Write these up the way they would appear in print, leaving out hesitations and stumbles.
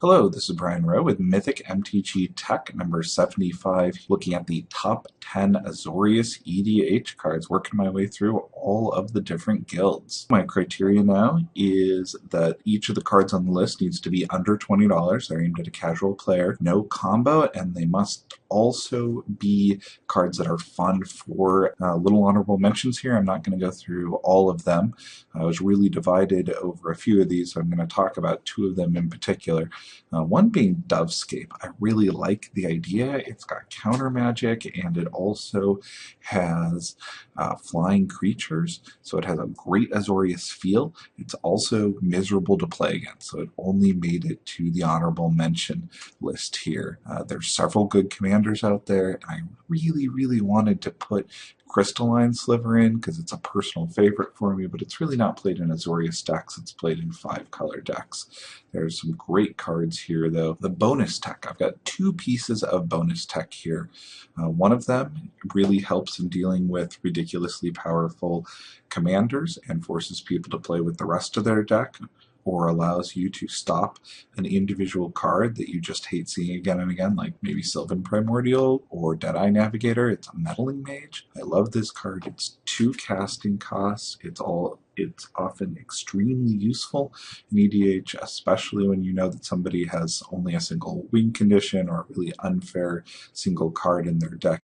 Hello, this is Brian Rowe with Mythic MTG Tech number 75, looking at the top 10 Azorius EDH cards, working my way through all of the different guilds. My criteria now is that each of the cards on the list needs to be under $20. They're aimed at a casual player, no combo, and they must also be cards that are fun for little honorable mentions here. I'm not going to go through all of them. I was really divided over a few of these, so I'm going to talk about two of them in particular. One being Dovescape. I really like the idea. It's got counter magic and it also has flying creatures, so it has a great Azorius feel. It's also miserable to play against, so it only made it to the honorable mention list here. There's several good commanders out there, and I really wanted to put Crystalline Sliver in because it's a personal favorite for me, but it's really not played in Azorius decks. It's played in 5-color decks. There's some great cards here, though. The bonus tech. I've got two pieces of bonus tech here. One of them really helps in dealing with ridiculously powerful commanders and forces people to play with the rest of their deck, or allows you to stop an individual card that you just hate seeing again and again, like maybe Sylvan Primordial or Deadeye Navigator. It's a Meddling Mage. I love this card. It's 2 casting costs. It's often extremely useful in EDH, especially when you know that somebody has only a single win condition or a really unfair single card in their deck.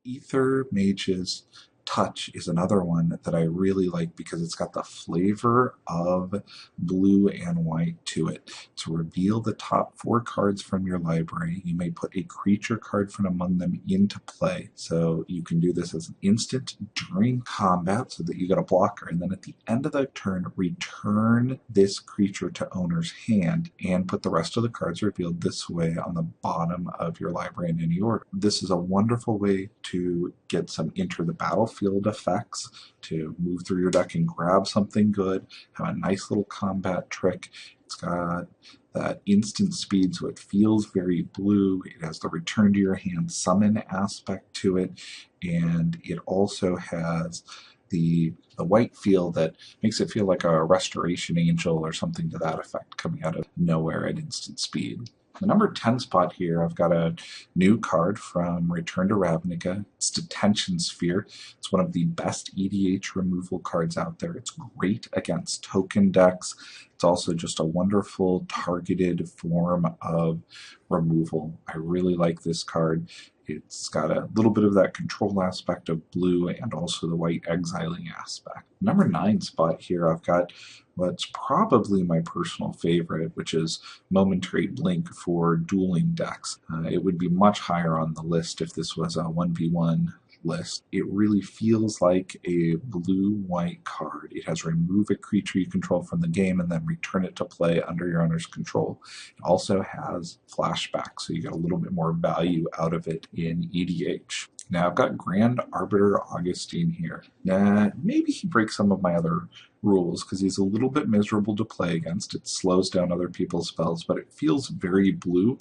Aether Mage's Touch is another one that I really like because it's got the flavor of blue and white to it. To reveal the top 4 cards from your library, you may put a creature card from among them into play. So you can do this as an instant during combat so that you get a blocker, and then at the end of the turn, return this creature to owner's hand and put the rest of the cards revealed this way on the bottom of your library in any order. This is a wonderful way to get some enter the battlefield effects, to move through your deck and grab something good, have a nice little combat trick. It's got that instant speed, so it feels very blue. It has the return to your hand summon aspect to it, and it also has the white feel that makes it feel like a restoration angel or something to that effect coming out of nowhere at instant speed. The number 10 spot here, I've got a new card from Return to Ravnica. It's Detention Sphere. It's one of the best EDH removal cards out there. It's great against token decks. It's also just a wonderful targeted form of removal. I really like this card. It's got a little bit of that control aspect of blue and also the white exiling aspect. Number 9 spot here, I've got what's probably my personal favorite, which is Momentary Blink for dueling decks. It would be much higher on the list if this was a 1v1 list. It really feels like a blue-white card. It has remove a creature you control from the game and then return it to play under your owner's control. It also has flashback, so you get a little bit more value out of it in EDH. Now I've got Grand Arbiter Augustin here. Maybe he breaks some of my other rules because he's a little bit miserable to play against. It slows down other people's spells, but it feels very blue.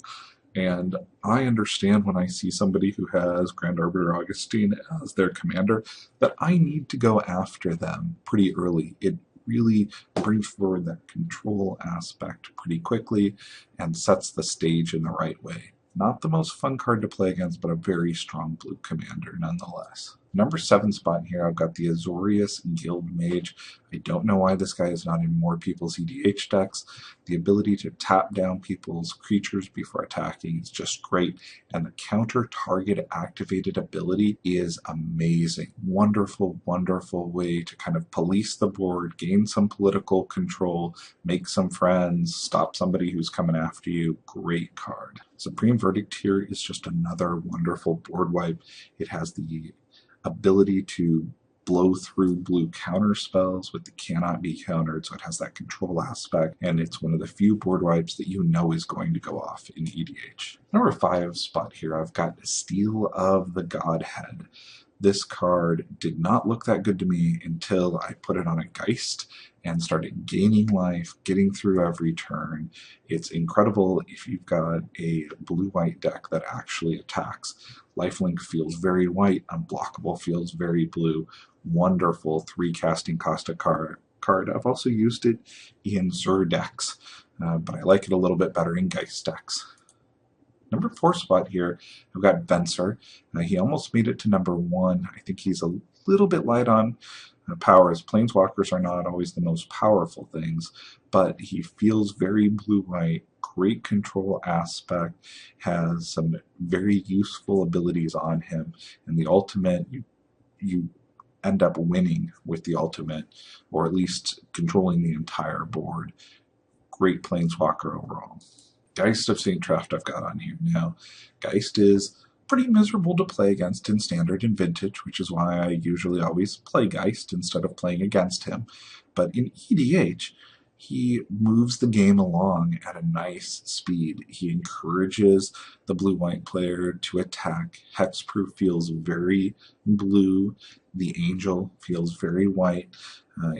And I understand when I see somebody who has Grand Arbiter Augustin as their commander that I need to go after them pretty early. It really brings forward that control aspect pretty quickly and sets the stage in the right way. Not the most fun card to play against, but a very strong blue commander nonetheless. Number 7 spot here, I've got the Azorious Guildmage. I don't know why this guy is not in more people's EDH decks. The ability to tap down people's creatures before attacking is just great, and the counter target activated ability is amazing. Wonderful way to kind of police the board, gain some political control, make some friends, stop somebody who's coming after you. Great card. Supreme Verdict here is just another wonderful board wipe. It has the ability to blow through blue counter spells with the cannot be countered, so it has that control aspect, and it's one of the few board wipes that you know is going to go off in EDH. Number 5 spot here, I've got Steel of the Godhead. This card did not look that good to me until I put it on a Geist and started gaining life, getting through every turn. It's incredible if you've got a blue-white deck that actually attacks. Lifelink feels very white, Unblockable feels very blue. Wonderful 3 casting cost a card. I've also used it in Zur decks. but I like it a little bit better in Geist decks. Number 4 spot here, I've got Venser. He almost made it to number 1. I think he's a little bit light on power, as Planeswalkers are not always the most powerful things, but he feels very blue-white, great control aspect, has some very useful abilities on him, and the ultimate, you end up winning with the ultimate, or at least controlling the entire board. Great Planeswalker overall. Geist of St. Traft I've got on here now. Geist is pretty miserable to play against in Standard and Vintage, which is why I usually always play Geist instead of playing against him. But in EDH, he moves the game along at a nice speed. He encourages the blue-white player to attack. Hexproof feels very blue. The Angel feels very white.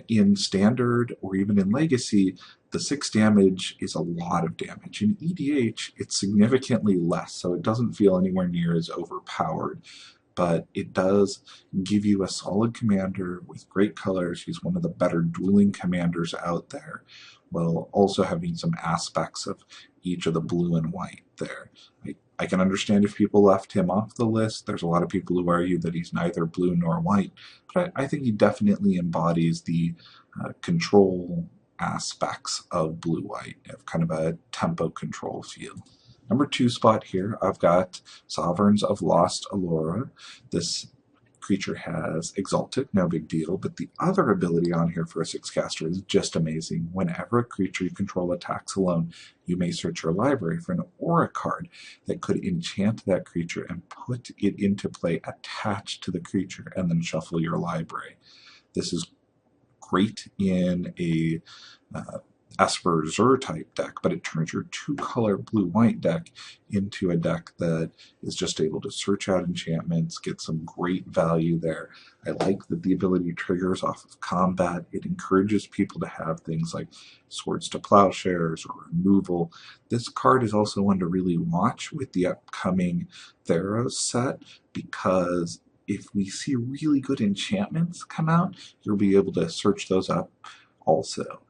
In Standard or even in Legacy, the 6 damage is a lot of damage. In EDH, it's significantly less, so it doesn't feel anywhere near as overpowered. But it does give you a solid commander with great colors. He's one of the better dueling commanders out there, while also having some aspects of each of the blue and white there. I can understand if people left him off the list. There's a lot of people who argue that he's neither blue nor white, but I think he definitely embodies the control aspects of blue-white, of kind of a tempo control feel. Number 2 spot here, I've got Sovereigns of Lost Alara. This creature has Exalted, no big deal, but the other ability on here for a 6-caster is just amazing. Whenever a creature you control attacks alone, you may search your library for an aura card that could enchant that creature and put it into play attached to the creature, and then shuffle your library. This is great in a Esper Zur type deck, but it turns your 2-color blue-white deck into a deck that is just able to search out enchantments, get some great value there. I like that the ability triggers off of combat. It encourages people to have things like Swords to Plowshares or removal. This card is also one to really watch with the upcoming Theros set, because if we see really good enchantments come out, you'll be able to search those up also.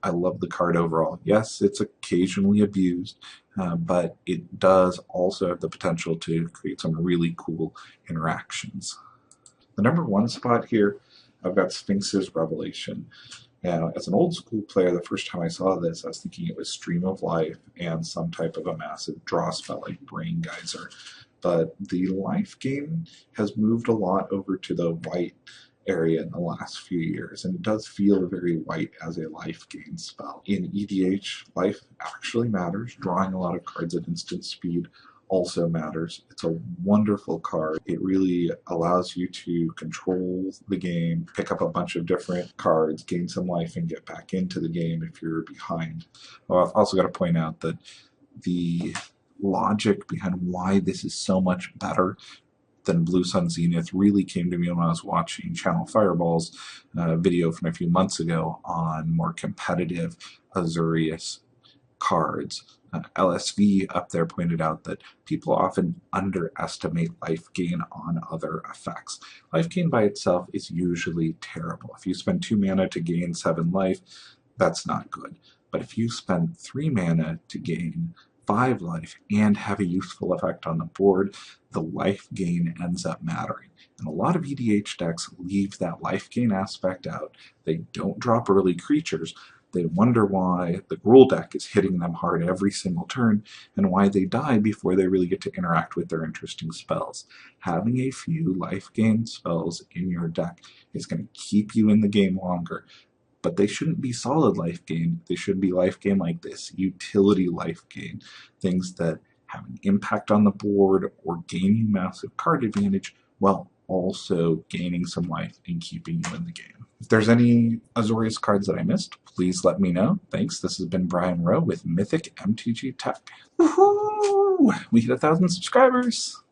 I love the card overall. Yes, it's occasionally abused, but it does also have the potential to create some really cool interactions. The number 1 spot here, I've got Sphinx's Revelation. Now, as an old school player, the first time I saw this, I was thinking it was Stream of Life and some type of a massive draw spell like Brain Geyser. But the life gain has moved a lot over to the white area in the last few years, and it does feel very white as a life gain spell. In EDH, life actually matters. Drawing a lot of cards at instant speed also matters. It's a wonderful card. It really allows you to control the game, pick up a bunch of different cards, gain some life, and get back into the game if you're behind. Well, I've also got to point out that the logic behind why this is so much better than Blue Sun Zenith really came to me when I was watching Channel Fireball's video from a few months ago on more competitive Azorius cards. LSV up there pointed out that people often underestimate life gain on other effects. Life gain by itself is usually terrible. If you spend 2 mana to gain 7 life, that's not good. But if you spend 3 mana to gain 5 life and have a useful effect on the board, the life gain ends up mattering. And a lot of EDH decks leave that life gain aspect out. They don't drop early creatures. They wonder why the Gruul deck is hitting them hard every single turn, and why they die before they really get to interact with their interesting spells. Having a few life gain spells in your deck is going to keep you in the game longer. But they shouldn't be solid life gain. They should be life gain like this, utility life gain. Things that have an impact on the board or gaining massive card advantage while also gaining some life and keeping you in the game. If there's any Azorius cards that I missed, please let me know. Thanks. This has been Brian Rowe with Mythic MTG Tech. Woohoo! We hit 1,000 subscribers!